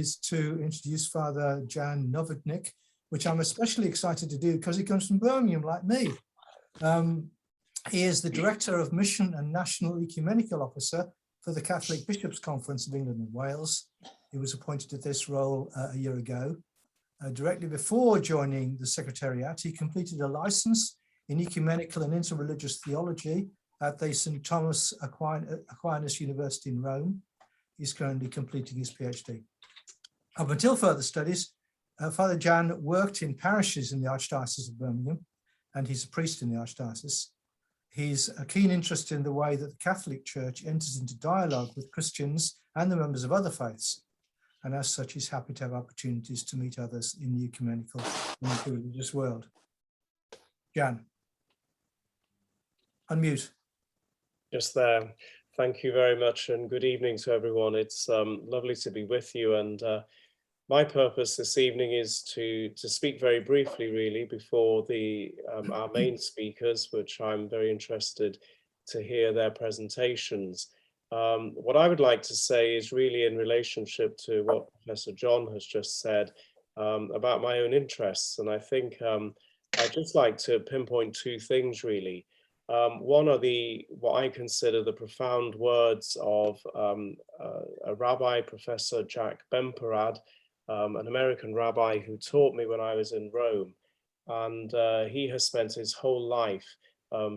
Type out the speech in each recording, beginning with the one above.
is to introduce Father Jan Novotnik, which I'm especially excited to do because he comes from Birmingham like me. He is the Director of Mission and National Ecumenical Officer for the Catholic Bishops' Conference of England and Wales. He was appointed to this role a year ago. Directly before joining the Secretariat, he completed a license in Ecumenical and Interreligious Theology at the St. Thomas Aquinas University in Rome. He's currently completing his PhD. Up until further studies, Father Jan worked in parishes in the Archdiocese of Birmingham, and he's a priest in the Archdiocese. He's a keen interest in the way that the Catholic Church enters into dialogue with Christians and the members of other faiths. And as such, he's happy to have opportunities to meet others in the ecumenical and interreligious world. Jan, unmute. Just there. Thank you very much, and good evening to everyone. It's lovely to be with you, and my purpose this evening is to speak very briefly, really, before our main speakers, which I'm very interested to hear their presentations. What I would like to say is really in relationship to what Professor John has just said about my own interests, and I think I'd just like to pinpoint two things, really. One are what I consider the profound words of a rabbi, Professor Jack Bemperad, an American rabbi who taught me when I was in Rome. And he has spent his whole life,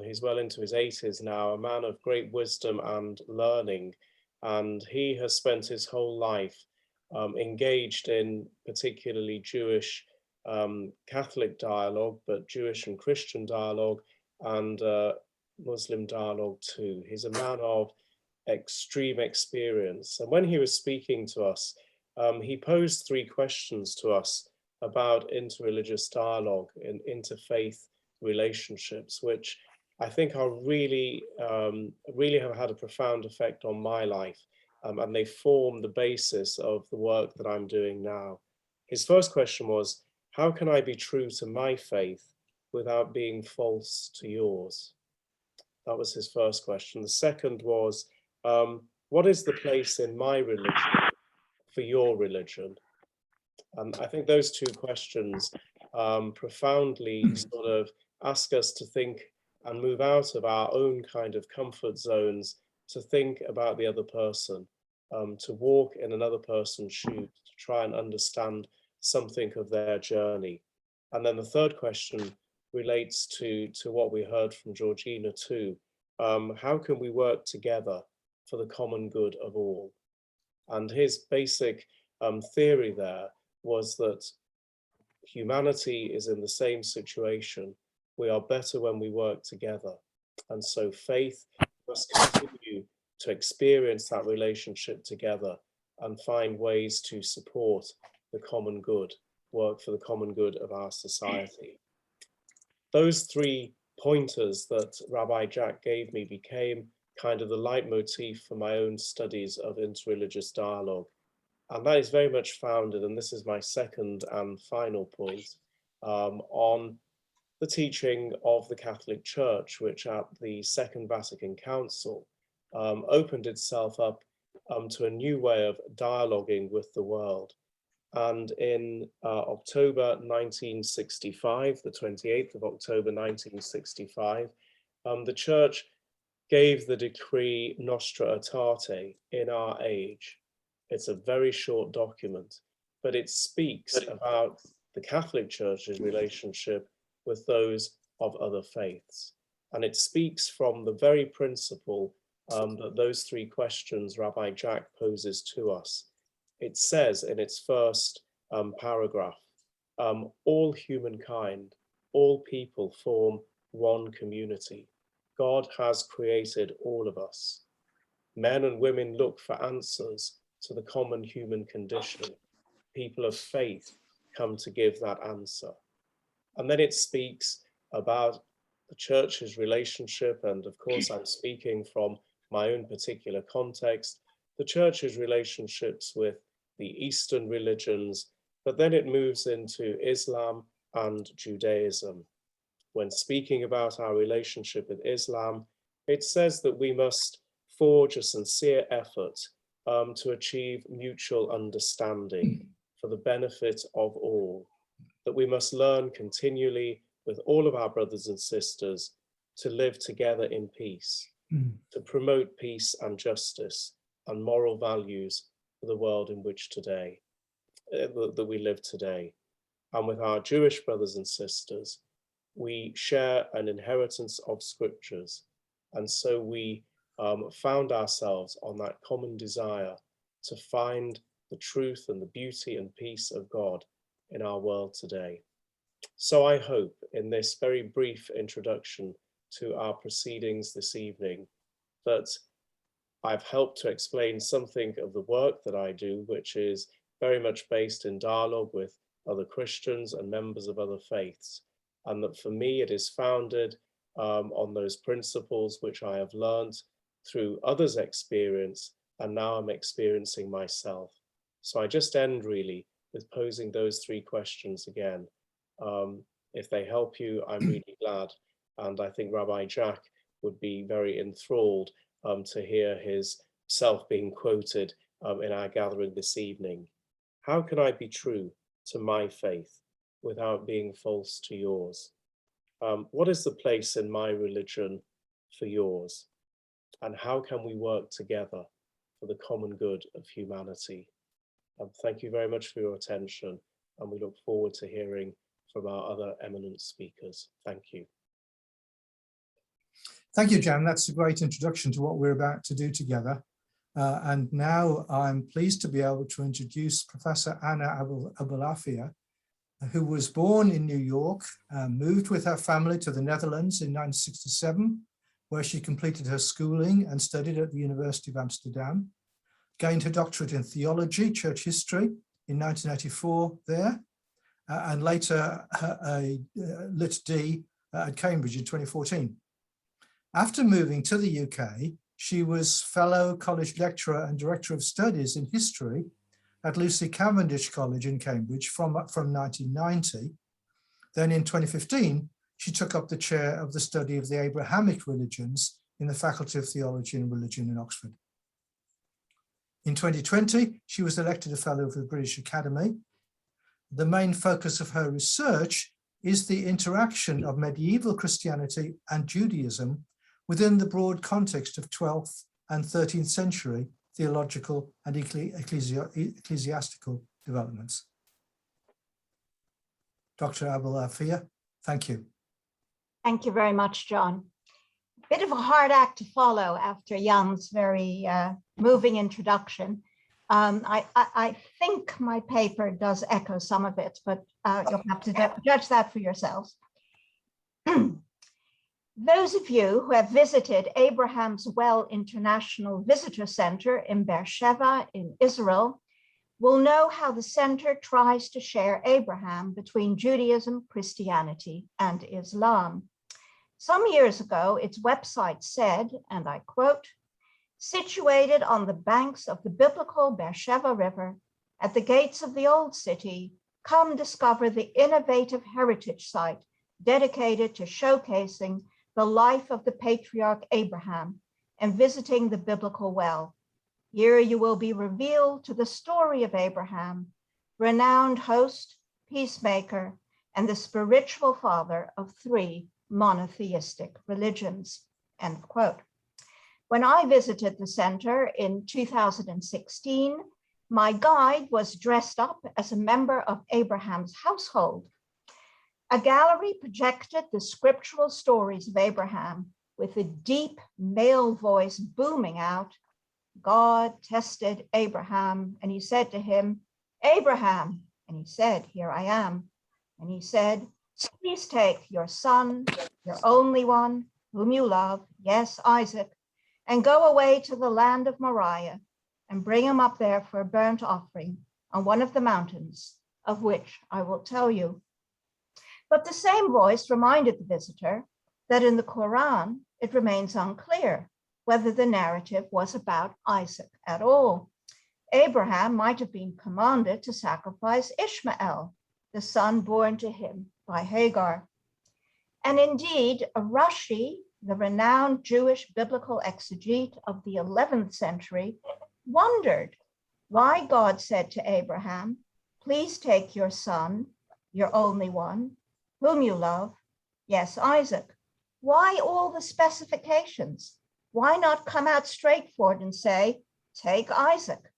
he's well into his 80s now, a man of great wisdom and learning. And he has spent his whole life engaged in particularly Jewish Catholic dialogue, but Jewish and Christian dialogue, and Muslim dialogue too. He's a man of extreme experience. And when he was speaking to us, he posed three questions to us about interreligious dialogue and interfaith relationships, which I think are really have had a profound effect on my life. And they form the basis of the work that I'm doing now. His first question was, how can I be true to my faith without being false to yours? That was his first question. The second was, what is the place in my religion for your religion? And I think those two questions profoundly sort of ask us to think and move out of our own kind of comfort zones, to think about the other person, to walk in another person's shoes, to try and understand something of their journey. And then the third question relates to what we heard from Georgina too. How can we work together for the common good of all? And his basic theory there was that humanity is in the same situation. We are better when we work together. And so faith must continue to experience that relationship together and find ways to support the common good, work for the common good of our society. Those three pointers that Rabbi Jack gave me became kind of the leitmotif for my own studies of interreligious dialogue. And that is very much founded, and this is my second and final point, on the teaching of the Catholic Church, which at the Second Vatican Council opened itself up to a new way of dialoguing with the world. And in October 1965, the 28th of October 1965, the Church gave the decree Nostra Aetate, in our age. It's a very short document, but it speaks about the Catholic Church's relationship with those of other faiths. And it speaks from the very principle that those three questions Rabbi Jack poses to us. It says in its first paragraph, all humankind, all people form one community. God has created all of us. Men and women look for answers to the common human condition. People of faith come to give that answer. And then it speaks about the Church's relationship, and of course I'm speaking from my own particular context, the Church's relationships with the Eastern religions, but then it moves into Islam and Judaism. When speaking about our relationship with Islam, it says that we must forge a sincere effort to achieve mutual understanding for the benefit of all, that we must learn continually with all of our brothers and sisters to live together in peace, to promote peace and justice and moral values for the world in which today, that we live today. And with our Jewish brothers and sisters, we share an inheritance of scriptures. And so we found ourselves on that common desire to find the truth and the beauty and peace of God in our world today. So I hope in this very brief introduction to our proceedings this evening that I've helped to explain something of the work that I do, which is very much based in dialogue with other Christians and members of other faiths. And that for me, it is founded on those principles which I have learned through others' experience, and now I'm experiencing myself. So I just end really with posing those three questions again. If they help you, I'm really glad. And I think Rabbi Jack would be very enthralled to hear his self being quoted in our gathering this evening. How can I be true to my faith without being false to yours? What is the place in my religion for yours? And how can we work together for the common good of humanity? Thank you very much for your attention, and we look forward to hearing from our other eminent speakers. Thank you. Thank you, Jan. That's a great introduction to what we're about to do together. And now I'm pleased to be able to introduce Professor Anna Abulafia, who was born in New York, moved with her family to the Netherlands in 1967, where she completed her schooling and studied at the University of Amsterdam, gained her doctorate in theology, church history in 1984 there, and later a Lit D at Cambridge in 2014. After moving to the UK, she was fellow college lecturer and director of studies in history at Lucy Cavendish College in Cambridge from 1990. Then in 2015, she took up the chair of the study of the Abrahamic religions in the Faculty of Theology and Religion in Oxford. In 2020, she was elected a fellow of the British Academy. The main focus of her research is the interaction of medieval Christianity and Judaism within the broad context of 12th and 13th century theological and ecclesiastical developments. Dr. Abulafia, thank you. Thank you very much, John. Bit of a hard act to follow after Jan's very moving introduction. I think my paper does echo some of it, but you'll have to judge that for yourselves. Those of you who have visited Abraham's Well International Visitor Center in Beersheba in Israel will know how the center tries to share Abraham between Judaism, Christianity, and Islam. Some years ago, its website said, and I quote, "Situated on the banks of the biblical Beersheba River, at the gates of the old city, come discover the innovative heritage site dedicated to showcasing the life of the patriarch Abraham and visiting the biblical well. Here you will be revealed to the story of Abraham, renowned host, peacemaker, and the spiritual father of 3 monotheistic religions," end quote. When I visited the center in 2016, my guide was dressed up as a member of Abraham's household. A gallery projected the scriptural stories of Abraham with a deep male voice booming out. God tested Abraham and he said to him, "Abraham," and he said, "Here I am." And he said, "Please take your son, your only one, whom you love, yes, Isaac, and go away to the land of Moriah and bring him up there for a burnt offering on one of the mountains, of which I will tell you." But the same voice reminded the visitor that in the Quran, it remains unclear whether the narrative was about Isaac at all. Abraham might have been commanded to sacrifice Ishmael, the son born to him by Hagar. And indeed, Rashi, the renowned Jewish biblical exegete of the 11th century, wondered why God said to Abraham, please take your son, your only one, whom you love, yes, Isaac. Why all the specifications? Why not come out straightforward and say, take Isaac?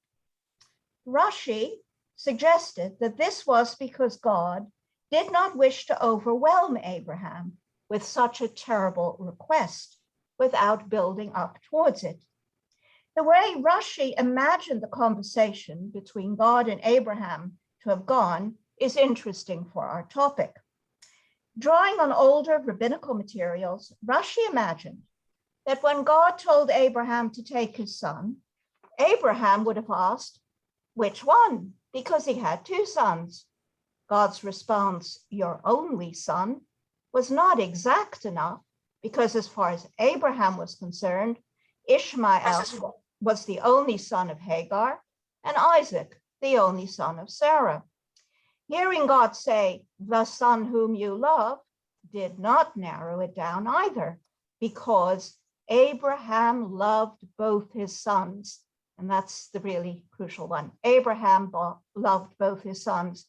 Rashi suggested that this was because God did not wish to overwhelm Abraham with such a terrible request without building up towards it. The way Rashi imagined the conversation between God and Abraham to have gone is interesting for our topic. Drawing on older rabbinical materials, Rashi imagined that when God told Abraham to take his son, Abraham would have asked, which one? Because he had two sons. God's response, your only son, was not exact enough because as far as Abraham was concerned, Ishmael was the only son of Hagar and Isaac, the only son of Sarah. Hearing God say, the son whom you love, did not narrow it down either, because Abraham loved both his sons. And that's the really crucial one. Abraham loved both his sons.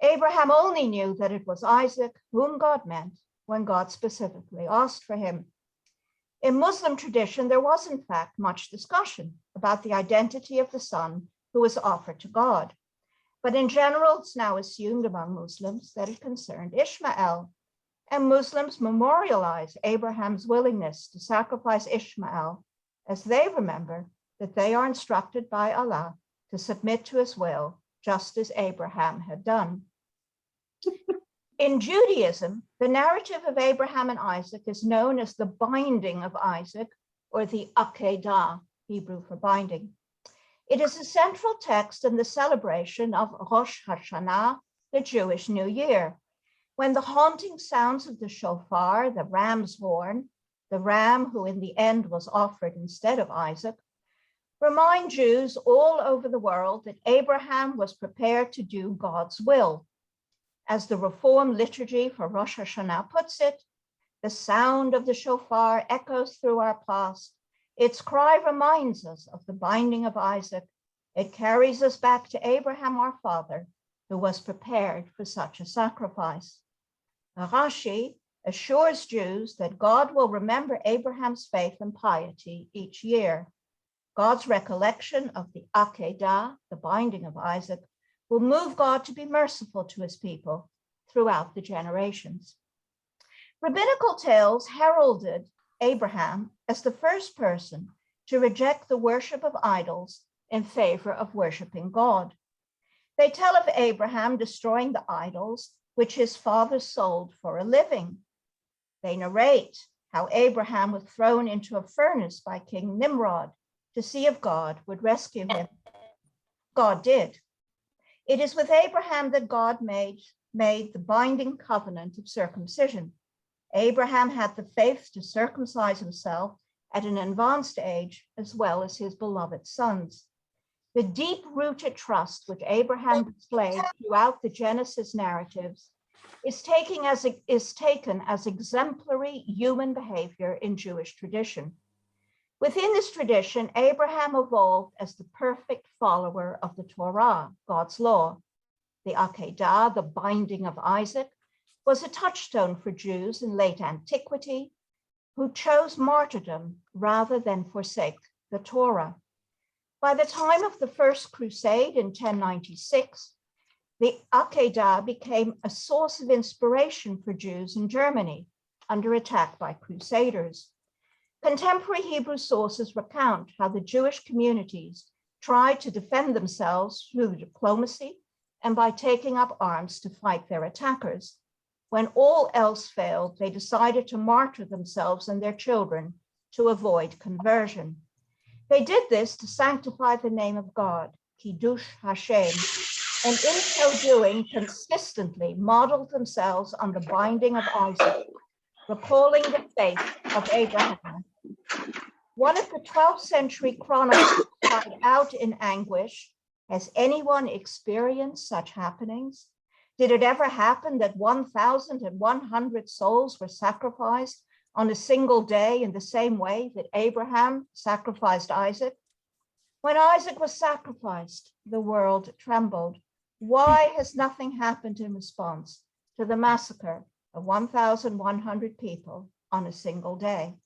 Abraham only knew that it was Isaac whom God meant when God specifically asked for him. In Muslim tradition, there was in fact much discussion about the identity of the son who was offered to God. But in general, it's now assumed among Muslims that it concerned Ishmael, and Muslims memorialize Abraham's willingness to sacrifice Ishmael as they remember that they are instructed by Allah to submit to his will, just as Abraham had done. In Judaism, the narrative of Abraham and Isaac is known as the binding of Isaac, or the Akedah, Hebrew for binding. It is a central text in the celebration of Rosh Hashanah, the Jewish New Year, when the haunting sounds of the shofar, the ram's horn, the ram who in the end was offered instead of Isaac, remind Jews all over the world that Abraham was prepared to do God's will. As the Reform liturgy for Rosh Hashanah puts it, the sound of the shofar echoes through our past. Its cry reminds us of the binding of Isaac. It carries us back to Abraham, our father, who was prepared for such a sacrifice. Rashi assures Jews that God will remember Abraham's faith and piety each year. God's recollection of the Akedah, the binding of Isaac, will move God to be merciful to his people throughout the generations. Rabbinical tales heralded Abraham as the first person to reject the worship of idols in favor of worshiping God. They tell of Abraham destroying the idols which his father sold for a living. They narrate how Abraham was thrown into a furnace by King Nimrod to see if God would rescue him. God did. It is with Abraham that God made the binding covenant of circumcision. Abraham had the faith to circumcise himself at an advanced age, as well as his beloved sons. The deep-rooted trust which Abraham displayed throughout the Genesis narratives is taken as exemplary human behavior in Jewish tradition. Within this tradition, Abraham evolved as the perfect follower of the Torah, God's law. The Akedah, the binding of Isaac, was a touchstone for Jews in late antiquity who chose martyrdom rather than forsake the Torah. By the time of the First Crusade in 1096, the Akedah became a source of inspiration for Jews in Germany under attack by Crusaders. Contemporary Hebrew sources recount how the Jewish communities tried to defend themselves through diplomacy and by taking up arms to fight their attackers. When all else failed, they decided to martyr themselves and their children to avoid conversion. They did this to sanctify the name of God, Kiddush Hashem, and in so doing, consistently modeled themselves on the binding of Isaac, recalling the faith of Abraham. One of the 12th century chroniclers cried out in anguish, has anyone experienced such happenings? Did it ever happen that 1,100 souls were sacrificed on a single day in the same way that Abraham sacrificed Isaac? When Isaac was sacrificed, the world trembled. Why has nothing happened in response to the massacre of 1,100 people on a single day?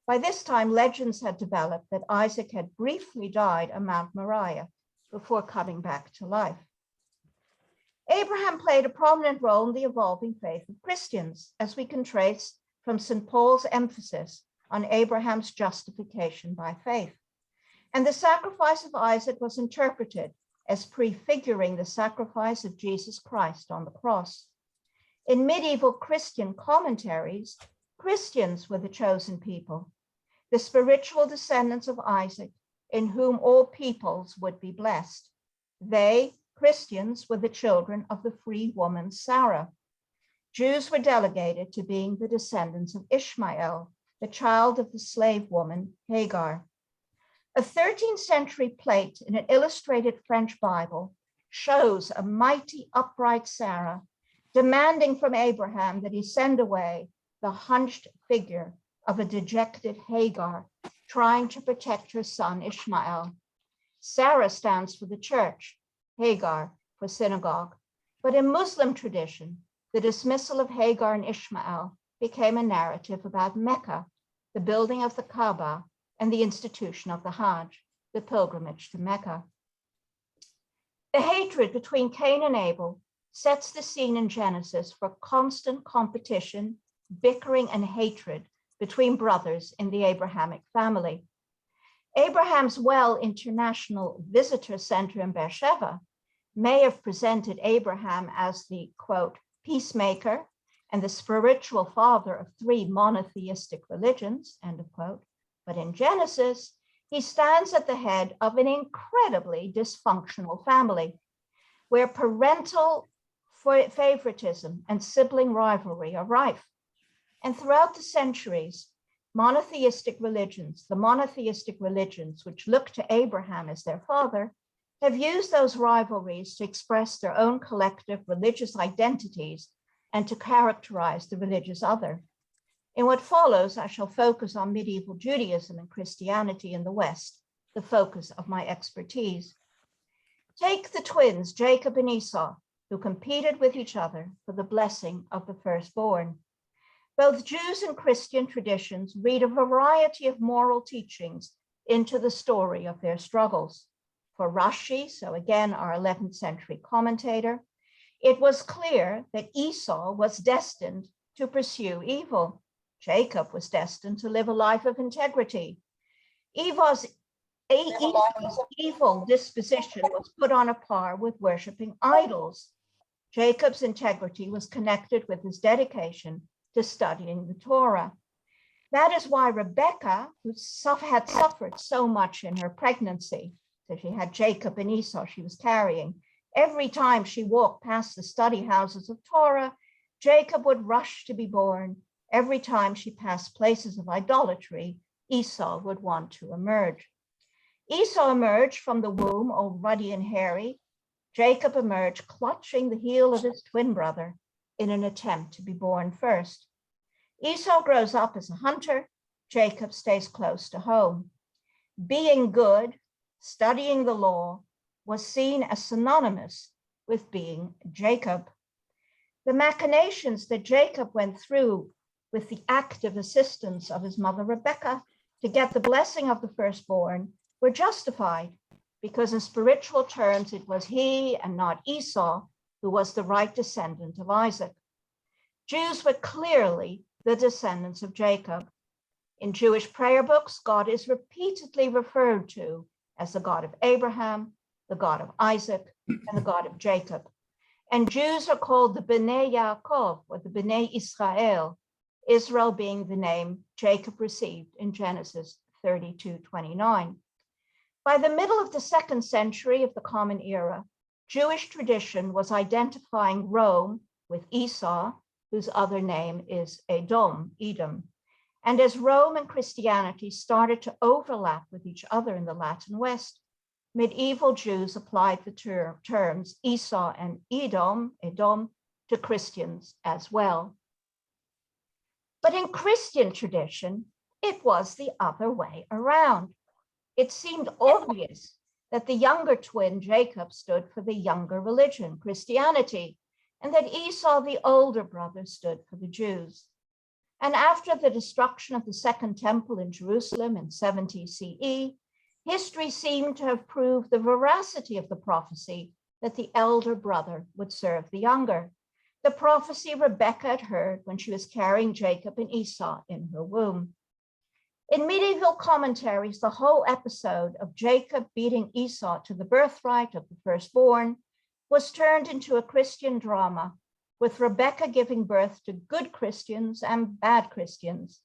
By this time, legends had developed that Isaac had briefly died on Mount Moriah before coming back to life. Abraham played a prominent role in the evolving faith of Christians, as we can trace from St. Paul's emphasis on Abraham's justification by faith. And the sacrifice of Isaac was interpreted as prefiguring the sacrifice of Jesus Christ on the cross. In medieval Christian commentaries, Christians were the chosen people, the spiritual descendants of Isaac, in whom all peoples would be blessed. They, Christians, were the children of the free woman Sarah. Jews were delegated to being the descendants of Ishmael, the child of the slave woman Hagar. A 13th century plate in an illustrated French Bible shows a mighty upright Sarah demanding from Abraham that he send away the hunched figure of a dejected Hagar trying to protect her son Ishmael. Sarah stands for the church, Hagar for synagogue. But in Muslim tradition, the dismissal of Hagar and Ishmael became a narrative about Mecca, the building of the Kaaba, and the institution of the Hajj, the pilgrimage to Mecca. The hatred between Cain and Abel sets the scene in Genesis for constant competition, bickering, and hatred between brothers in the Abrahamic family. Abraham's Well International Visitor Center in Beersheba may have presented Abraham as the, quote, peacemaker and the spiritual father of 3 monotheistic religions, end of quote. But in Genesis, he stands at the head of an incredibly dysfunctional family where parental favoritism and sibling rivalry are rife. And throughout the centuries, the monotheistic religions which look to Abraham as their father, have used those rivalries to express their own collective religious identities and to characterize the religious other. In what follows, I shall focus on medieval Judaism and Christianity in the West, the focus of my expertise. Take the twins, Jacob and Esau, who competed with each other for the blessing of the firstborn. Both Jews and Christian traditions read a variety of moral teachings into the story of their struggles. For Rashi, so again our 11th century commentator, it was clear that Esau was destined to pursue evil. Jacob was destined to live a life of integrity. Esau's evil disposition was put on a par with worshiping idols. Jacob's integrity was connected with his dedication to studying the Torah. That is why Rebecca, who had suffered so much in her pregnancy, so she had Jacob and Esau she was carrying, every time she walked past the study houses of Torah, Jacob would rush to be born. Every time she passed places of idolatry, Esau would want to emerge. Esau emerged from the womb, all ruddy and hairy. Jacob emerged clutching the heel of his twin brother in an attempt to be born first. Esau grows up as a hunter. Jacob stays close to home. Being good, studying the law, was seen as synonymous with being Jacob. The machinations that Jacob went through with the active assistance of his mother Rebecca to get the blessing of the firstborn were justified because in spiritual terms, it was he and not Esau who was the right descendant of Isaac. Jews were clearly the descendants of Jacob. In Jewish prayer books, God is repeatedly referred to as the God of Abraham, the God of Isaac, and the God of Jacob. And Jews are called the Bnei Yaakov, or the Bnei Israel, Israel being the name Jacob received in Genesis 32:29. By the middle of the 2nd century of the Common Era, Jewish tradition was identifying Rome with Esau, whose other name is Edom. And as Rome and Christianity started to overlap with each other in the Latin West, medieval Jews applied the terms Esau and Edom, to Christians as well. But in Christian tradition, it was the other way around. it seemed obvious that the younger twin, Jacob, stood for the younger religion, Christianity, and that Esau, the older brother, stood for the Jews. And after the destruction of the Second Temple in Jerusalem in 70 CE, history seemed to have proved the veracity of the prophecy that the elder brother would serve the younger, the prophecy Rebekah had heard when she was carrying Jacob and Esau in her womb. In medieval commentaries, the whole episode of Jacob beating Esau to the birthright of the firstborn was turned into a Christian drama, with Rebekah giving birth to good Christians and bad Christians.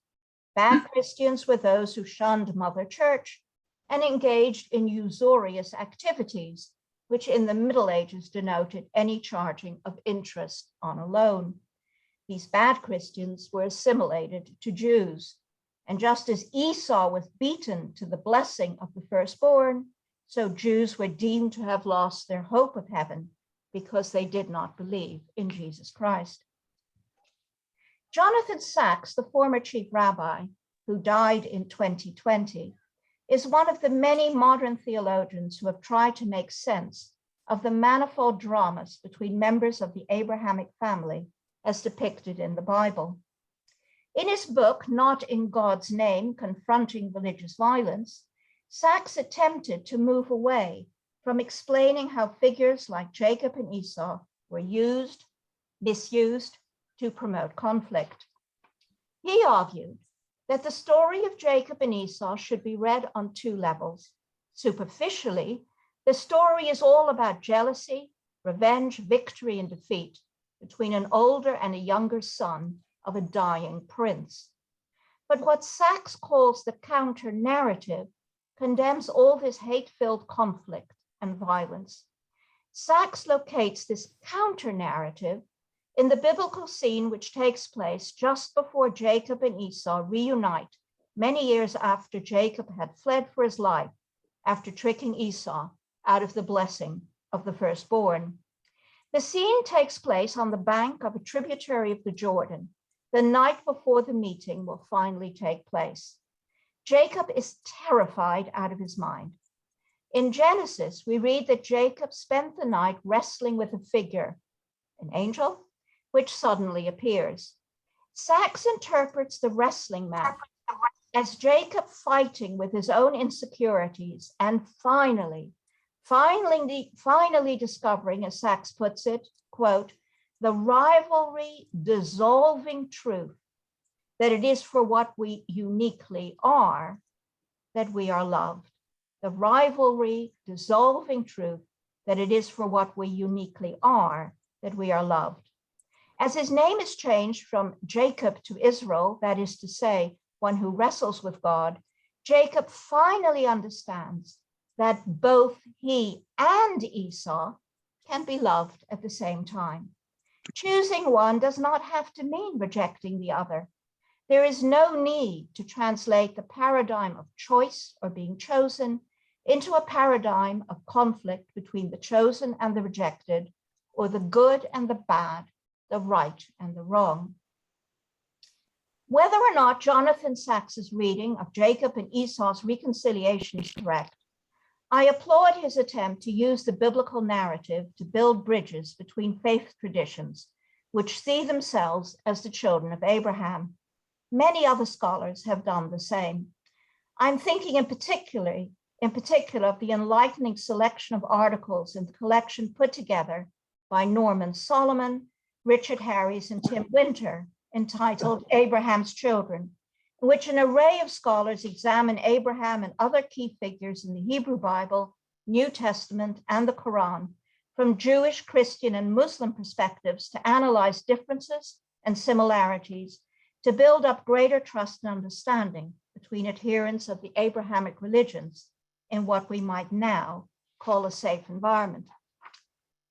Bad Christians were those who shunned Mother Church and engaged in usurious activities, which in the Middle Ages denoted any charging of interest on a loan. These bad Christians were assimilated to Jews. And just as Esau was beaten to the blessing of the firstborn, so Jews were deemed to have lost their hope of heaven because they did not believe in Jesus Christ. Jonathan Sachs, the former chief rabbi, who died in 2020, is one of the many modern theologians who have tried to make sense of the manifold dramas between members of the Abrahamic family as depicted in the Bible. In his book, Not in God's Name, Confronting Religious Violence, Sachs attempted to move away from explaining how figures like Jacob and Esau were misused to promote conflict. He argued that the story of Jacob and Esau should be read on two levels. Superficially, the story is all about jealousy, revenge, victory, and defeat between an older and a younger son of a dying prince. But what Sachs calls the counter-narrative condemns all this hate-filled conflict and violence. Sachs locates this counter-narrative in the biblical scene which takes place just before Jacob and Esau reunite many years after Jacob had fled for his life after tricking Esau out of the blessing of the firstborn. The scene takes place on the bank of a tributary of the Jordan, the night before the meeting will finally take place. Jacob is terrified out of his mind. In Genesis, we read that Jacob spent the night wrestling with a figure, an angel, which suddenly appears. Sachs interprets the wrestling match as Jacob fighting with his own insecurities and finally discovering, as Sachs puts it, quote, the rivalry dissolving truth that it is for what we uniquely are that we are loved. The rivalry dissolving truth that it is for what we uniquely are that we are loved. As his name is changed from Jacob to Israel, that is to say, one who wrestles with God, Jacob finally understands that both he and Esau can be loved at the same time. Choosing one does not have to mean rejecting the other. There is no need to translate the paradigm of choice or being chosen into a paradigm of conflict between the chosen and the rejected, or the good and the bad, the right and the wrong. Whether or not Jonathan Sachs's reading of Jacob and Esau's reconciliation is correct, I applaud his attempt to use the biblical narrative to build bridges between faith traditions, which see themselves as the children of Abraham. Many other scholars have done the same. I'm thinking in particular of the enlightening selection of articles in the collection put together by Norman Solomon, Richard Harries, and Tim Winter, entitled Abraham's Children, in which an array of scholars examine Abraham and other key figures in the Hebrew Bible, New Testament, and the Quran from Jewish, Christian, and Muslim perspectives to analyze differences and similarities to build up greater trust and understanding between adherents of the Abrahamic religions in what we might now call a safe environment.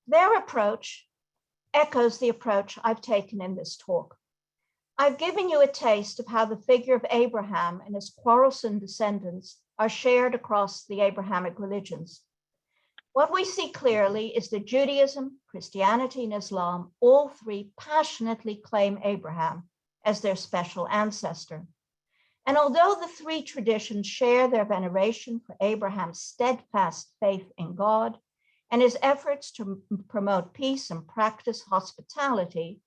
Their approach echoes the approach I've taken in this talk. I've given you a taste of how the figure of Abraham and his quarrelsome descendants are shared across the Abrahamic religions. What we see clearly is that Judaism, Christianity, and Islam, all three passionately claim Abraham as their special ancestor. And although the three traditions share their veneration for Abraham's steadfast faith in God and his efforts to promote peace and practice hospitality,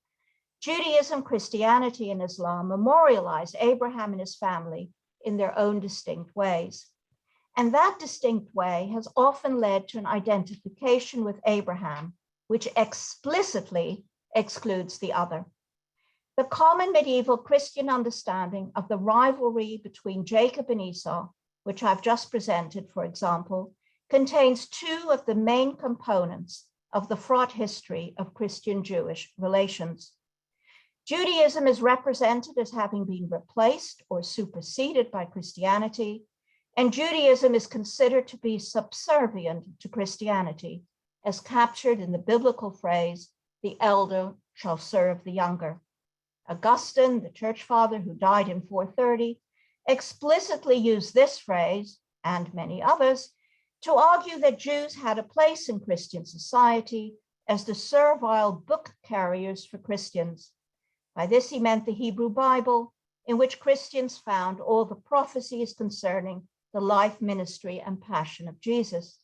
Judaism, Christianity, and Islam memorialize Abraham and his family in their own distinct ways. And that distinct way has often led to an identification with Abraham, which explicitly excludes the other. The common medieval Christian understanding of the rivalry between Jacob and Esau, which I've just presented, for example, contains two of the main components of the fraught history of Christian-Jewish relations. Judaism is represented as having been replaced or superseded by Christianity, and Judaism is considered to be subservient to Christianity, as captured in the biblical phrase, "the elder shall serve the younger." Augustine, the church father who died in 430, explicitly used this phrase, and many others, to argue that Jews had a place in Christian society as the servile book carriers for Christians. By this he meant the Hebrew Bible, in which Christians found all the prophecies concerning the life, ministry, and passion of Jesus.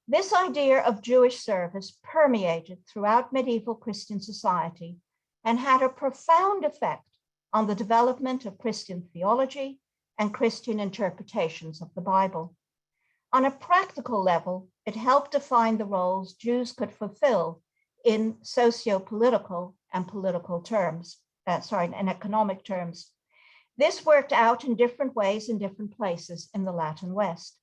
This idea of Jewish service permeated throughout medieval Christian society and had a profound effect on the development of Christian theology and Christian interpretations of the Bible. On a practical level, it helped define the roles Jews could fulfill in socio-political and political terms, in economic terms. This worked out in different ways in different places in the Latin West.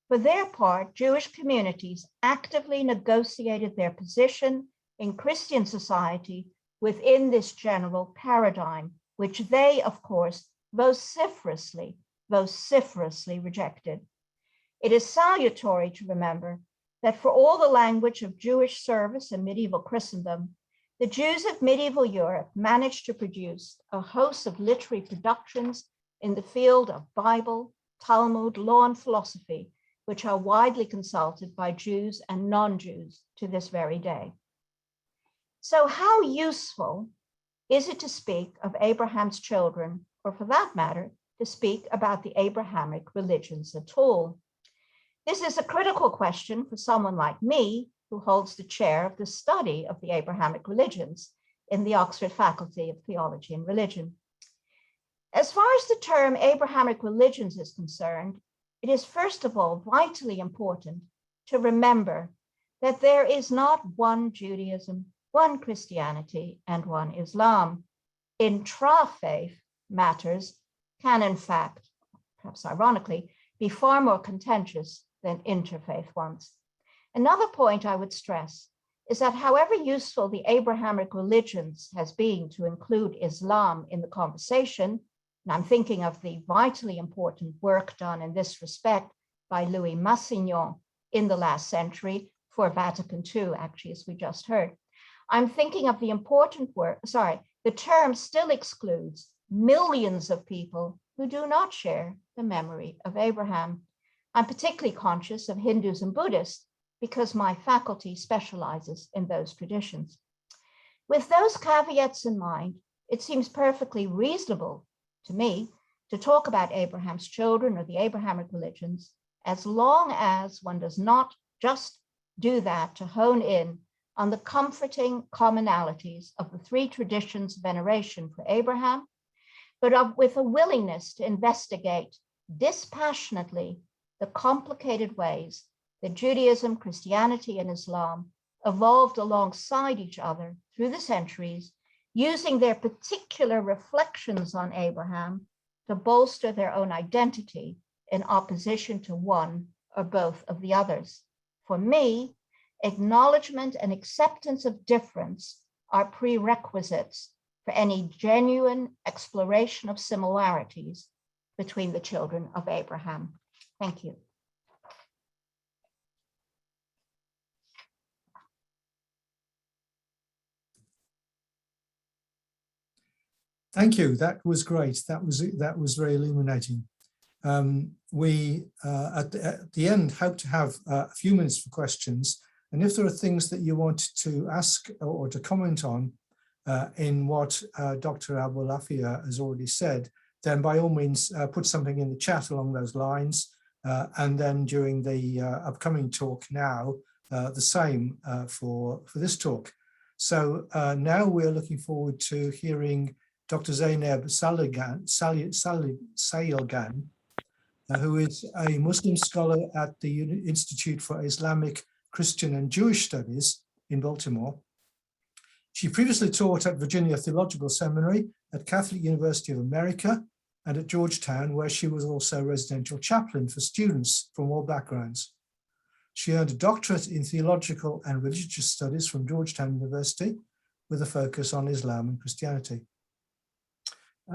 For their part, Jewish communities actively negotiated their position in Christian society within this general paradigm, which they, of course, vociferously rejected. It is salutary to remember that for all the language of Jewish service in medieval Christendom, the Jews of medieval Europe managed to produce a host of literary productions in the field of Bible, Talmud, law, and philosophy, which are widely consulted by Jews and non-Jews to this very day. So how useful is it to speak of Abraham's children, or for that matter, to speak about the Abrahamic religions at all? This is a critical question for someone like me, who holds the chair of the study of the Abrahamic religions in the Oxford Faculty of Theology and Religion. As far as the term Abrahamic religions is concerned, it is first of all vitally important to remember that there is not one Judaism, one Christianity, and one Islam. Intra-faith matters can, in fact, perhaps ironically, be far more contentious than interfaith ones. Another point I would stress is that however useful the Abrahamic religions has been to include Islam in the conversation, and I'm thinking of the vitally important work done in this respect by Louis Massignon in the last century for Vatican II, actually, as we just heard. I'm thinking of the important work, the term still excludes millions of people who do not share the memory of Abraham. I'm particularly conscious of Hindus and Buddhists because my faculty specializes in those traditions. With those caveats in mind, it seems perfectly reasonable to me to talk about Abraham's children or the Abrahamic religions, as long as one does not just do that to hone in on the comforting commonalities of the three traditions of veneration for Abraham, but with a willingness to investigate dispassionately the complicated ways that Judaism, Christianity, and Islam evolved alongside each other through the centuries, using their particular reflections on Abraham to bolster their own identity in opposition to one or both of the others. For me, acknowledgement and acceptance of difference are prerequisites for any genuine exploration of similarities between the children of Abraham. Thank you. Thank you. That was great. That was very illuminating. We at the end hope to have a few minutes for questions. And if there are things that you want to ask or to comment on in what Dr. Abulafia has already said, then by all means put something in the chat along those lines. And then during the upcoming talk now, the same for this talk. So now we're looking forward to hearing Dr. Zeyneb Sayilgan, who is a Muslim scholar at the Institute for Islamic, Christian and Jewish Studies in Baltimore. She previously taught at Virginia Theological Seminary, at Catholic University of America, and at Georgetown, where she was also residential chaplain for students from all backgrounds. She earned a doctorate in theological and religious studies from Georgetown University, with a focus on Islam and Christianity.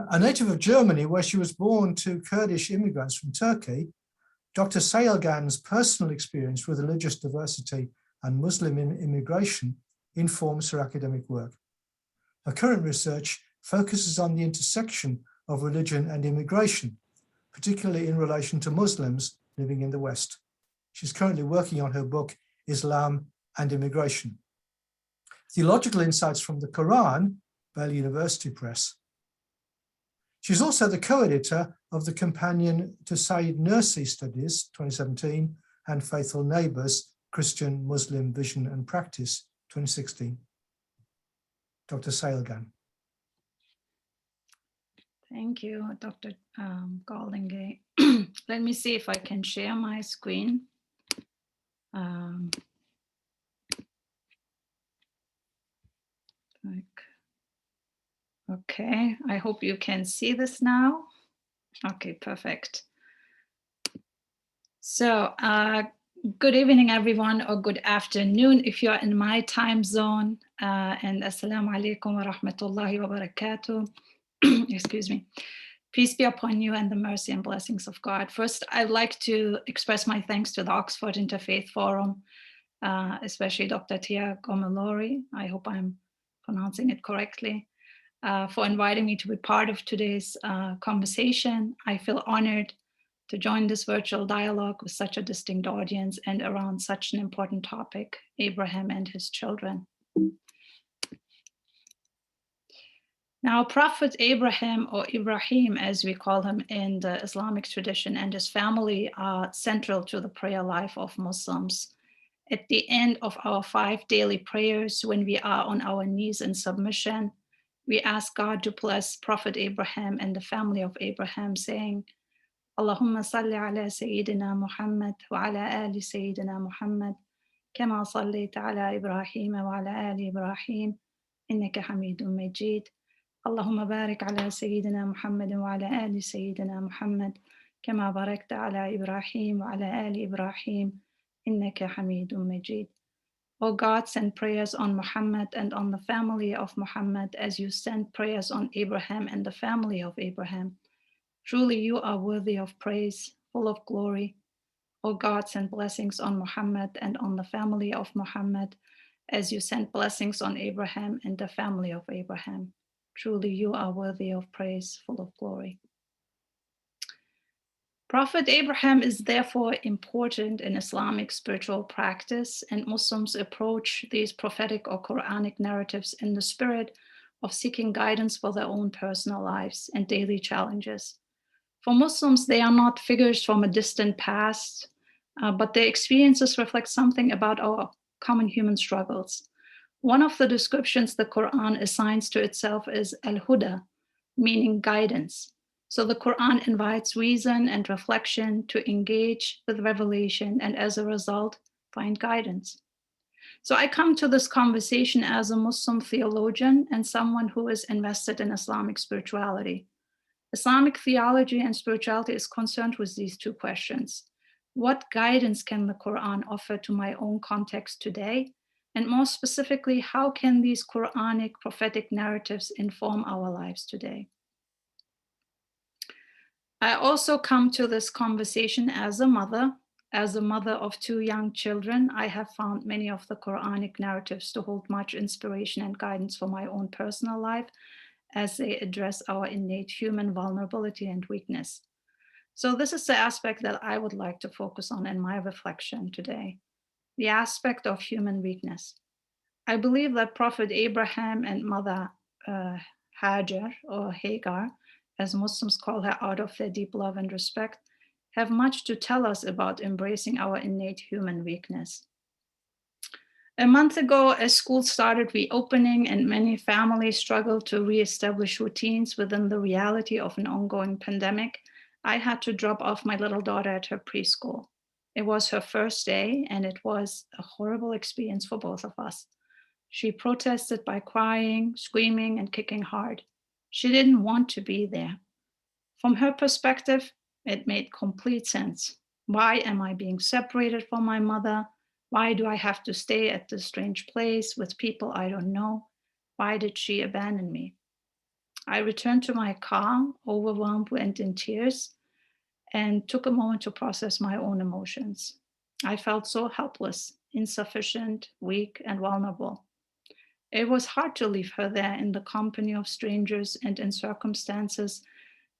A native of Germany, where she was born to Kurdish immigrants from Turkey, Dr. Sayilgan's personal experience with religious diversity and Muslim immigration informs her academic work. Her current research focuses on the intersection of religion and immigration, particularly in relation to Muslims living in the West. She's currently working on her book, Islam and Immigration. Theological Insights from the Quran, Bell University Press. She's also the co-editor of the Companion to Sayyid Nursi Studies, 2017, and Faithful Neighbors, Christian Muslim Vision and Practice, 2016. Dr. Sayilgan. Thank you, Dr. Goldingay. Let me see if I can share my screen. Okay, I hope you can see this now. Okay, perfect. So good evening, everyone, or good afternoon if you are in my time zone. And assalamu alaikum wa rahmatullahi wa barakatuh. Excuse me. Peace be upon you and the mercy and blessings of God. First, I'd like to express my thanks to the Oxford Interfaith Forum, especially Dr. Tia Gomelori. I hope I'm pronouncing it correctly. For inviting me to be part of today's conversation. I feel honored to join this virtual dialogue with such a distinct audience and around such an important topic, Abraham and his children. Now, Prophet Abraham, or Ibrahim, as we call him in the Islamic tradition, and his family are central to the prayer life of Muslims. At the end of our 5 daily prayers, when we are on our knees in submission, we ask God to bless Prophet Abraham and the family of Abraham, saying, Allahumma salli ala Sayyidina Muhammad wa ala ali Sayyidina Muhammad, kama sallayta ala Ibrahim wa ala ali Ibrahim, innaka hamidun majid. Allahumma barik ala Sayyidina Muhammad wa ala ali Sayyidina Muhammad, kama barakta ala Ibrahim wa ala ali Ibrahim, innaka hamidun majid. O God, send prayers on Muhammad and on the family of Muhammad as you sent prayers on Abraham and the family of Abraham. Truly you are worthy of praise, full of glory. O God, send blessings on Muhammad and on the family of Muhammad as you sent blessings on Abraham and the family of Abraham. Truly you are worthy of praise, full of glory. Prophet Abraham is therefore important in Islamic spiritual practice, and Muslims approach these prophetic or Quranic narratives in the spirit of seeking guidance for their own personal lives and daily challenges. For Muslims, they are not figures from a distant past, but their experiences reflect something about our common human struggles. One of the descriptions the Quran assigns to itself is al-huda, meaning guidance. So the Quran invites reason and reflection to engage with revelation and as a result, find guidance. So I come to this conversation as a Muslim theologian and someone who is invested in Islamic spirituality. Islamic theology and spirituality is concerned with these 2 questions. What guidance can the Quran offer to my own context today? And more specifically, how can these Quranic prophetic narratives inform our lives today? I also come to this conversation as a mother of 2 young children. I have found many of the Quranic narratives to hold much inspiration and guidance for my own personal life as they address our innate human vulnerability and weakness. So this is the aspect that I would like to focus on in my reflection today, the aspect of human weakness. I believe that Prophet Abraham and Mother Hajar or Hagar as Muslims call her out of their deep love and respect, have much to tell us about embracing our innate human weakness. A month ago, as schools started reopening and many families struggled to reestablish routines within the reality of an ongoing pandemic, I had to drop off my little daughter at her preschool. It was her first day, and it was a horrible experience for both of us. She protested by crying, screaming, and kicking hard. She didn't want to be there. From her perspective, it made complete sense. Why am I being separated from my mother? Why do I have to stay at this strange place with people I don't know? Why did she abandon me? I returned to my car, overwhelmed and in tears, and took a moment to process my own emotions. I felt so helpless, insufficient, weak, and vulnerable. It was hard to leave her there in the company of strangers and in circumstances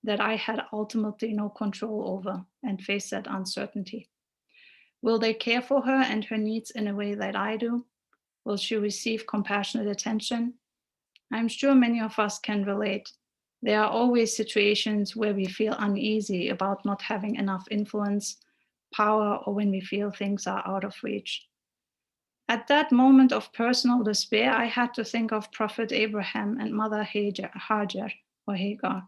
that I had ultimately no control over, and face that uncertainty. Will they care for her and her needs in a way that I do? Will she receive compassionate attention? I'm sure many of us can relate. There are always situations where we feel uneasy about not having enough influence, power, or when we feel things are out of reach. At that moment of personal despair, I had to think of Prophet Abraham and Mother Hajar, or Hagar.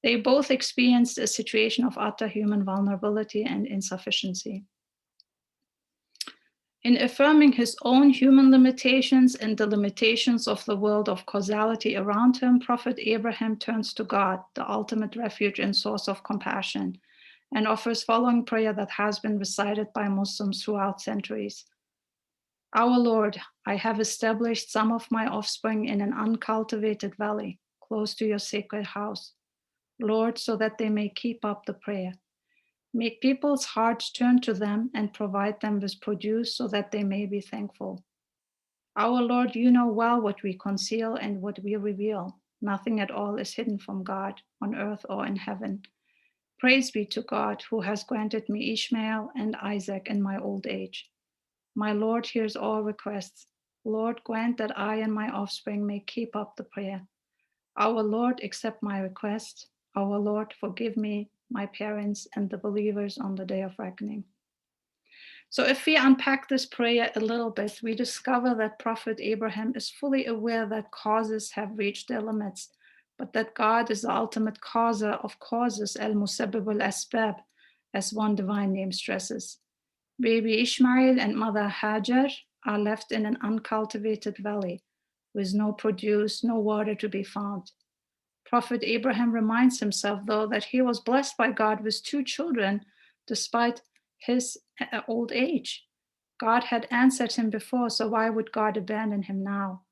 They both experienced a situation of utter human vulnerability and insufficiency. In affirming his own human limitations and the limitations of the world of causality around him, Prophet Abraham turns to God, the ultimate refuge and source of compassion, and offers following prayer that has been recited by Muslims throughout centuries. Our Lord, I have established some of my offspring in an uncultivated valley, close to your sacred house. Lord, so that they may keep up the prayer. Make people's hearts turn to them and provide them with produce so that they may be thankful. Our Lord, you know well what we conceal and what we reveal. Nothing at all is hidden from God, on earth or in heaven. Praise be to God, who has granted me Ishmael and Isaac in my old age. My Lord hears all requests. Lord, grant that I and my offspring may keep up the prayer. Our Lord, accept my request. Our Lord, forgive me, my parents, and the believers on the day of reckoning. So if we unpack this prayer a little bit, we discover that Prophet Abraham is fully aware that causes have reached their limits, but that God is the ultimate causer of causes, al-musabbib al-asbab, as one divine name stresses. Baby Ishmael and mother Hajar are left in an uncultivated valley with no produce, no water to be found. Prophet Abraham reminds himself, though, that he was blessed by God with 2 children despite his old age. God had answered him before, so why would God abandon him now?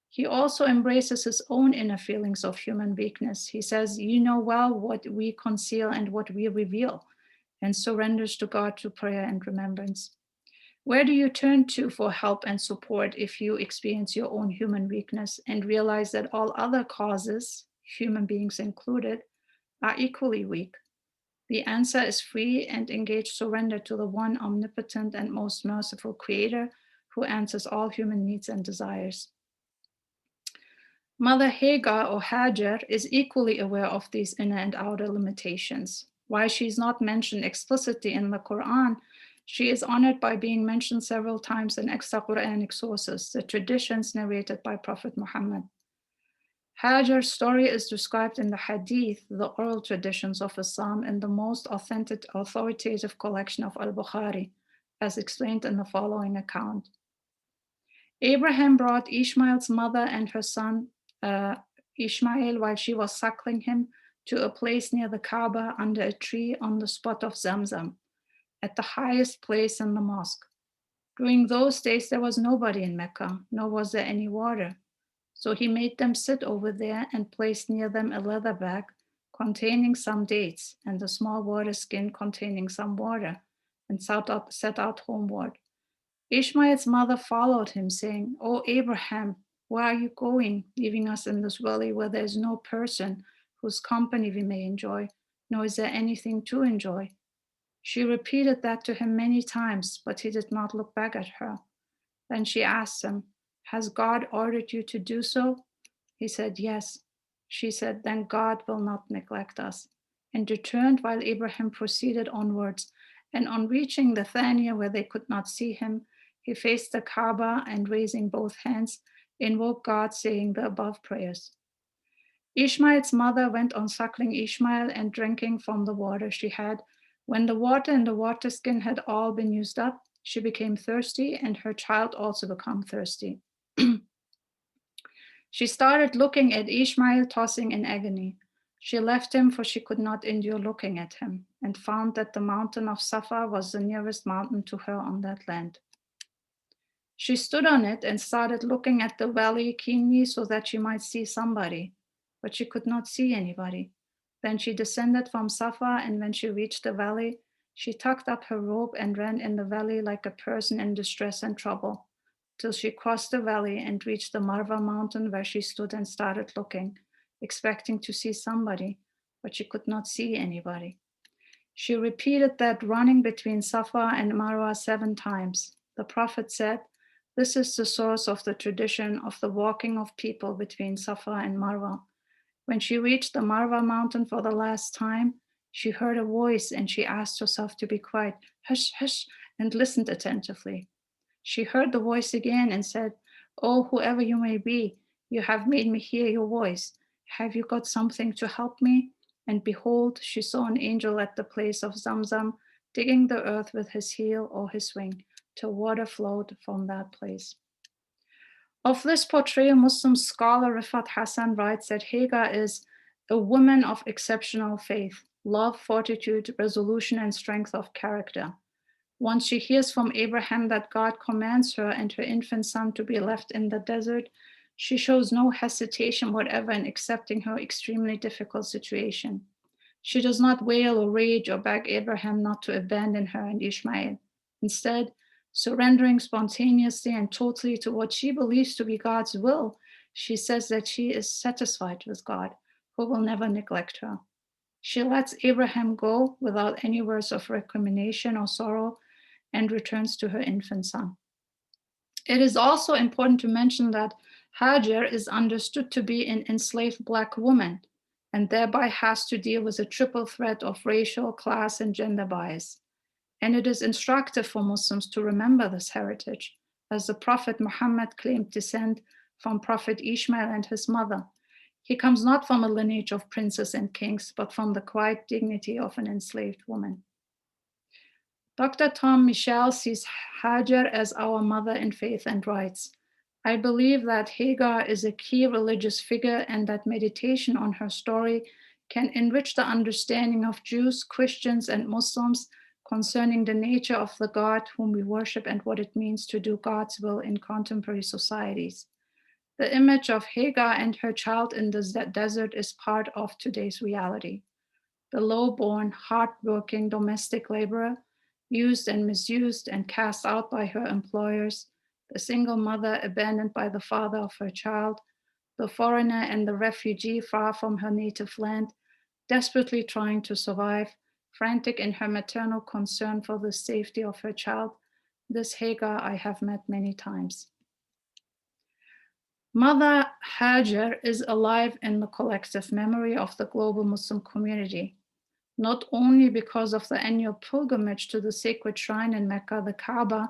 He also embraces his own inner feelings of human weakness. He says, you know well what we conceal and what we reveal, and surrenders to God through prayer and remembrance. Where do you turn to for help and support if you experience your own human weakness and realize that all other causes, human beings included, are equally weak? The answer is free and engaged surrender to the one omnipotent and most merciful creator who answers all human needs and desires. Mother Hagar or Hajar is equally aware of these inner and outer limitations. While she's not mentioned explicitly in the Quran, she is honored by being mentioned several times in extra Quranic sources, the traditions narrated by Prophet Muhammad. Hajar's story is described in the Hadith, the oral traditions of Islam, in the most authentic, authoritative collection of Al-Bukhari, as explained in the following account. Abraham brought Ishmael's mother and her son Ishmael, while she was suckling him, to a place near the Kaaba under a tree on the spot of Zamzam, at the highest place in the mosque. During those days, there was nobody in Mecca, nor was there any water. So he made them sit over there and placed near them a leather bag containing some dates and a small water skin containing some water, and set out homeward. Ishmael's mother followed him, saying, "O Abraham, where are you going, leaving us in this valley where there is no person whose company we may enjoy, nor is there anything to enjoy?" She repeated that to him many times, but he did not look back at her. Then she asked him, "Has God ordered you to do so?" He said, "Yes." She said, then God will not neglect us, and returned while Abraham proceeded onwards. And on reaching the Thania where they could not see him, he faced the Kaaba and raising both hands, invoked God, saying the above prayers. Ishmael's mother went on suckling Ishmael and drinking from the water she had. When the water and the water skin had all been used up, she became thirsty, and her child also became thirsty. She started looking at Ishmael, tossing in agony. She left him, for she could not endure looking at him, and found that the mountain of Safa was the nearest mountain to her on that land. She stood on it and started looking at the valley keenly so that she might see somebody, but she could not see anybody. Then she descended from Safa, and when she reached the valley, she tucked up her robe and ran in the valley like a person in distress and trouble, till she crossed the valley and reached the Marwa mountain, where she stood and started looking, expecting to see somebody, but she could not see anybody. She repeated that running between Safa and Marwa 7 times. The Prophet said, this is the source of the tradition of the walking of people between Safa and Marwa. When she reached the Marwa mountain for the last time, she heard a voice and she asked herself to be quiet, hush, hush, and listened attentively. She heard the voice again and said, oh, whoever you may be, you have made me hear your voice. Have you got something to help me? And behold, she saw an angel at the place of Zamzam, digging the earth with his heel or his wing, till water flowed from that place. Of this portrayal, Muslim scholar Rifat Hassan writes that Hagar is a woman of exceptional faith, love, fortitude, resolution, and strength of character. Once she hears from Abraham that God commands her and her infant son to be left in the desert, she shows no hesitation whatever in accepting her extremely difficult situation. She does not wail or rage or beg Abraham not to abandon her and Ishmael. Instead, surrendering spontaneously and totally to what she believes to be God's will, she says that she is satisfied with God, who will never neglect her. She lets Abraham go without any words of recrimination or sorrow and returns to her infant son. It is also important to mention that Hajar is understood to be an enslaved Black woman, and thereby has to deal with a triple threat of racial, class, and gender bias. And it is instructive for Muslims to remember this heritage, as the Prophet Muhammad claimed descent from Prophet Ishmael and his mother. He comes not from a lineage of princes and kings, but from the quiet dignity of an enslaved woman. Dr. Tom Michel sees Hajar as our mother in faith and writes, I believe that Hagar is a key religious figure and that meditation on her story can enrich the understanding of Jews, Christians, and Muslims concerning the nature of the God whom we worship and what it means to do God's will in contemporary societies. The image of Hagar and her child in the desert is part of today's reality. The low-born, hard-working domestic laborer, used and misused and cast out by her employers, the single mother abandoned by the father of her child, the foreigner and the refugee far from her native land, desperately trying to survive, frantic in her maternal concern for the safety of her child. This Hagar I have met many times. Mother Hajar is alive in the collective memory of the global Muslim community, not only because of the annual pilgrimage to the sacred shrine in Mecca, the Kaaba,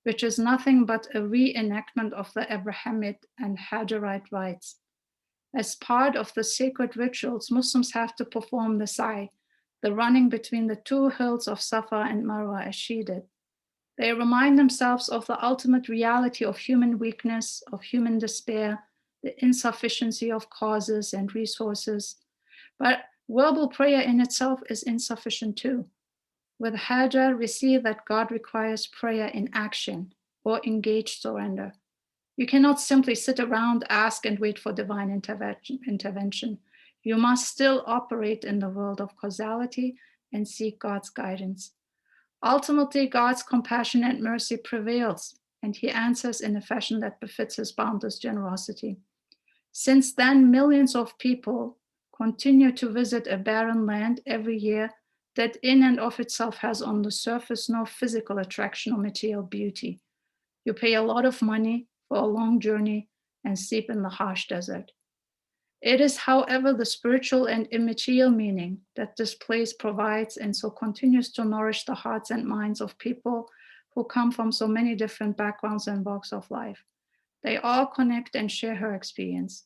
which is nothing but a reenactment of the Abrahamic and Hajarite rites. As part of the sacred rituals, Muslims have to perform the sa'i, the running between the 2 hills of Safa and Marwa as she did. They remind themselves of the ultimate reality of human weakness, of human despair, the insufficiency of causes and resources. But verbal prayer in itself is insufficient too. With Hajar, we see that God requires prayer in action or engaged surrender. You cannot simply sit around, ask, and wait for divine intervention. You must still operate in the world of causality and seek God's guidance. Ultimately, God's compassion and mercy prevails, and he answers in a fashion that befits his boundless generosity. Since then, millions of people continue to visit a barren land every year that in and of itself has on the surface no physical attraction or material beauty. You pay a lot of money for a long journey and sleep in the harsh desert. It is, however, the spiritual and immaterial meaning that this place provides and so continues to nourish the hearts and minds of people who come from so many different backgrounds and walks of life. They all connect and share her experience.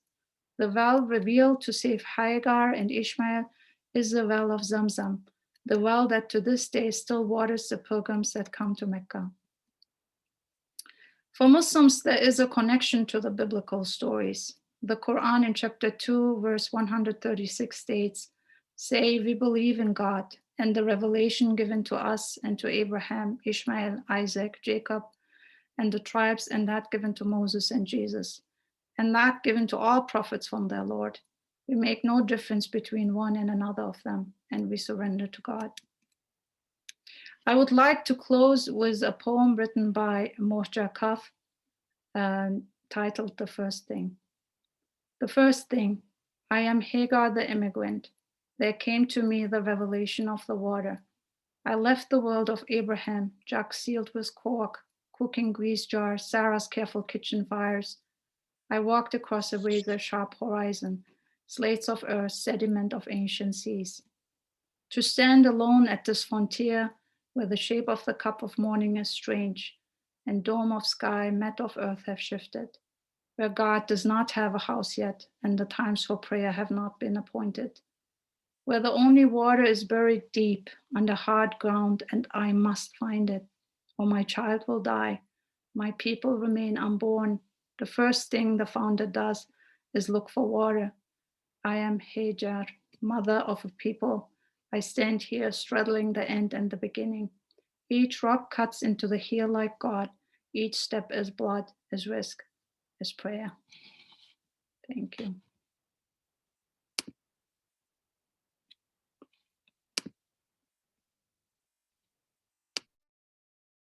The well revealed to save Hagar and Ishmael is the well of Zamzam, the well that to this day still waters the pilgrims that come to Mecca. For Muslims, there is a connection to the biblical stories. The Quran in chapter 2, verse 136 states, "Say, we believe in God and the revelation given to us and to Abraham, Ishmael, Isaac, Jacob, and the tribes, and that given to Moses and Jesus, and that given to all prophets from their Lord. We make no difference between one and another of them, and we surrender to God." I would like to close with a poem written by Mohja Kaf, titled "The First Thing." The first thing, I am Hagar the immigrant. There came to me the revelation of the water. I left the world of Abraham, jug sealed with cork, cooking grease jars, Sarah's careful kitchen fires. I walked across a razor-sharp horizon, slates of earth, sediment of ancient seas. To stand alone at this frontier, where the shape of the cup of morning is strange, and dome of sky, mat of earth have shifted, where God does not have a house yet, and the times for prayer have not been appointed, where the only water is buried deep under hard ground, and I must find it, or my child will die, my people remain unborn. The first thing the founder does is look for water. I am Hajar, mother of a people. I stand here straddling the end and the beginning. Each rock cuts into the heel like God. Each step is blood, is risk, is prayer. Thank you.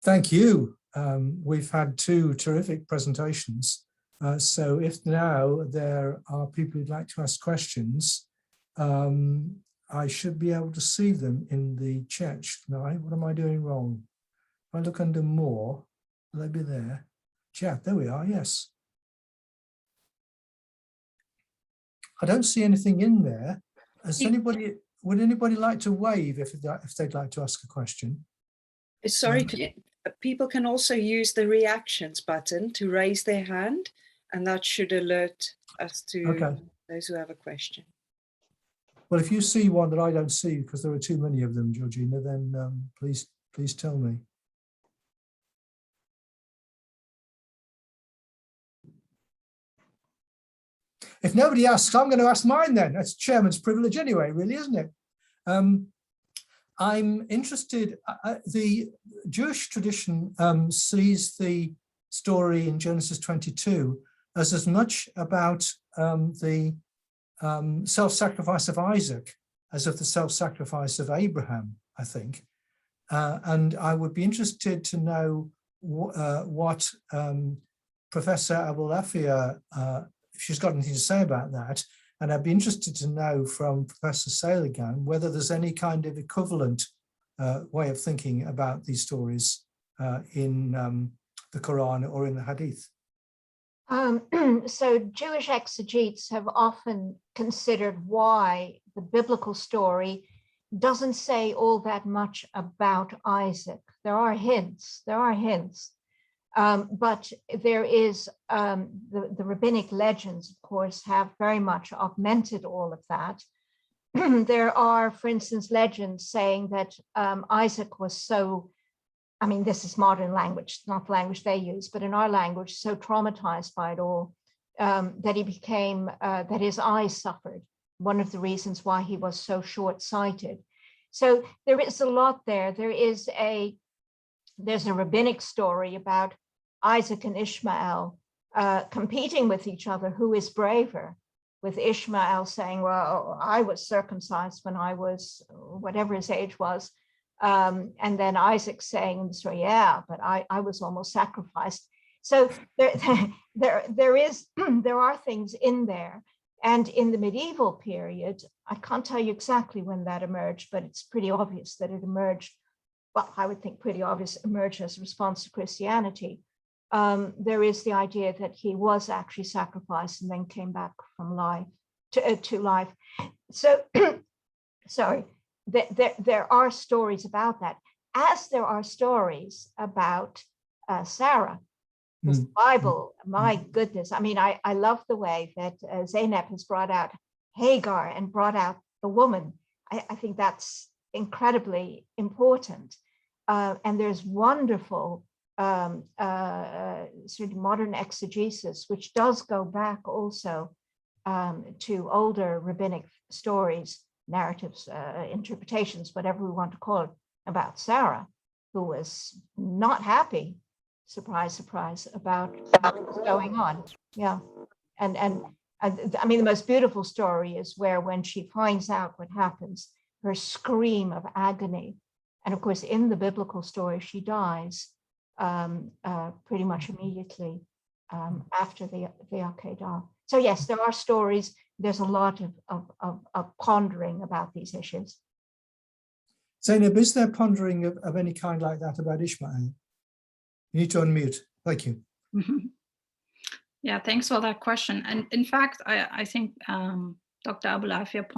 Thank you. We've had two terrific presentations. So if now there are people who'd like to ask questions, I should be able to see them in the chat. No, what am I doing wrong? If I look under more, will they be there? Chat, there we are, yes. I don't see anything in there. Would anybody like to wave if they'd like to ask a question? Sorry, people can also use the reactions button to raise their hand, and that should alert us to those who have a question. Well, if you see one that I don't see, because there are too many of them, Georgina, then please tell me. If nobody asks, I'm going to ask mine then. That's chairman's privilege anyway, really, isn't it? I'm interested, the Jewish tradition sees the story in Genesis 22 as much about the self-sacrifice of Isaac as of the self-sacrifice of Abraham, I think. And I would be interested to know what Professor Abulafia, if she's got anything to say about that. And I'd be interested to know from Professor Sayilgan whether there's any kind of equivalent way of thinking about these stories in the Quran or in the Hadith. So Jewish exegetes have often considered why the biblical story doesn't say all that much about Isaac. There are hints, but there is the rabbinic legends, of course, have very much augmented all of that. There are, for instance, legends saying that Isaac was so, I mean, this is modern language, not the language they use, but in our language, so traumatized by it all that he became, that his eyes suffered. One of the reasons why he was so short-sighted. So there is a lot there. There's a rabbinic story about Isaac and Ishmael competing with each other, who is braver, with Ishmael saying, well, I was circumcised when I was, whatever his age was, and then Isaac saying, so yeah, but I was almost sacrificed. So there are things in there. And in the medieval period, I can't tell you exactly when that emerged, but it's pretty obvious that it emerged, well, I would think pretty obvious, emerged as a response to Christianity. There is the idea that he was actually sacrificed and then came back from life. to life. So, sorry, there are stories about that, as there are stories about Sarah. Because the Bible, my goodness, I mean, I love the way that Zeynep has brought out Hagar and brought out the woman. I think that's incredibly important. And there's wonderful sort of modern exegesis, which does go back also to older rabbinic stories, narratives, interpretations, whatever we want to call it, about Sarah, who was not happy, surprise, surprise, about what was going on. Yeah. And I mean, the most beautiful story is where when she finds out what happens, her scream of agony. And of course, in the biblical story, she dies pretty much immediately after the Akedah. So yes, there are stories. There's a lot of pondering about these issues. Zeynep, is there pondering of any kind like that about Ishmael? You need to unmute. Thank you. Yeah, thanks for that question. And in fact, I think Dr. Abulafia